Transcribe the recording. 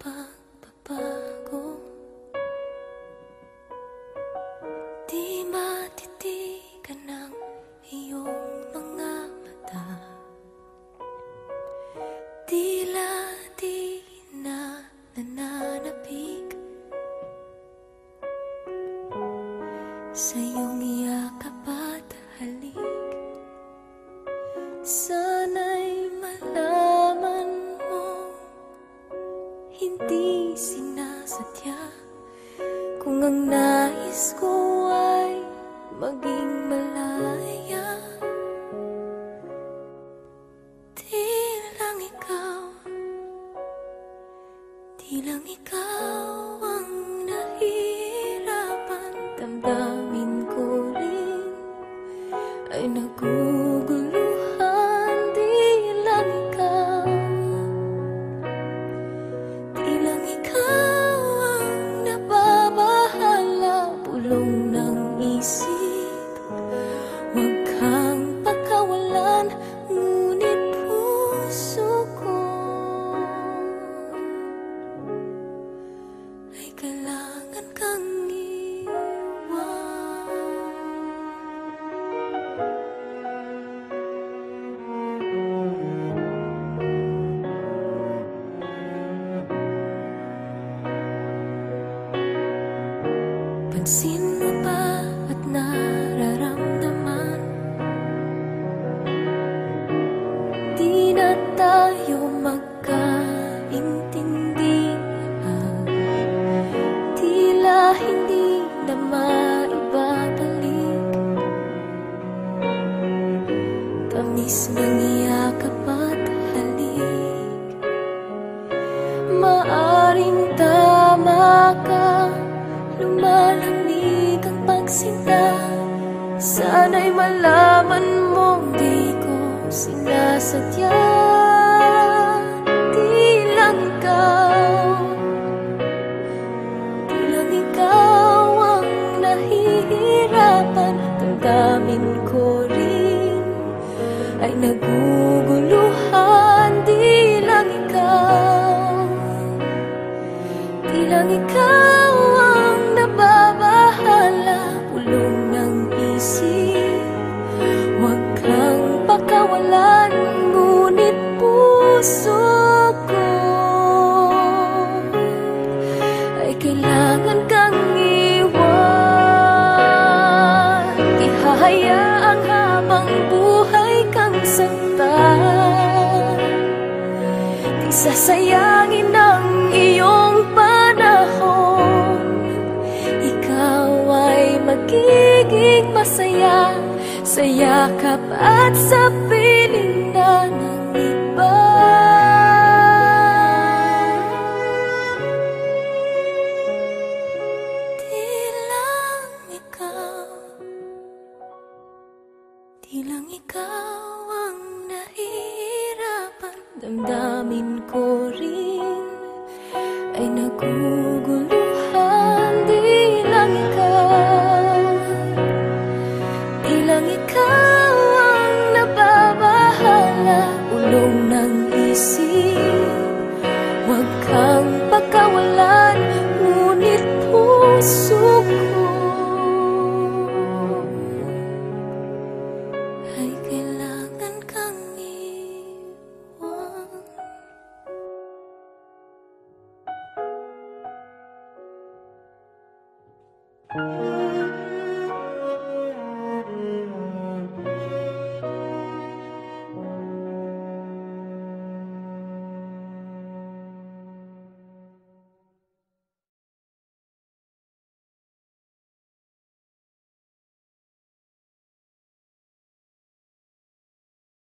pagbabago. Di matitigan ng iyong mga mata, tila di na nananapig sa iyong yakap at halik. Sana'y malaman mo, hindi sinasadya, kung ang nais ko ay maging malaya. Di lang ikaw ang nahihirapan. Damdamin ko rin ay naguguluhan. Di lang ikaw ang nababahala. Pulong ng isip, huwag kang pagkawalan, ngunit puso ko ay kailangan kang iwan. Pansin mo ba at nararamdaman? Di na tayo magkaintindihan, tila hindi na maibabalik tamis ng yakap at halik. Maaring tama ka, lumalamig ang pagsinta. Sana'y malaman mong di ko sinasadya. Di lang ikaw ang nahihirapan. Damdamin ko rin ay naguguluhan. Di lang ikaw ang nababahala. Pulong ng isip, huwag kang pakawalan, ngunit puso ko ay kailangan kang iwan. Di hahayaang habang buhay kang saktan. Di sasayangin ang iyong panahon. Ikaw ay magiging masaya sa yakap at sa piling na ng iba. Di lang ikaw ang nahihirapan. Damdamin ko rin ay naguguluhan. Di lang ikaw ang nababahala. Ulong ng isip,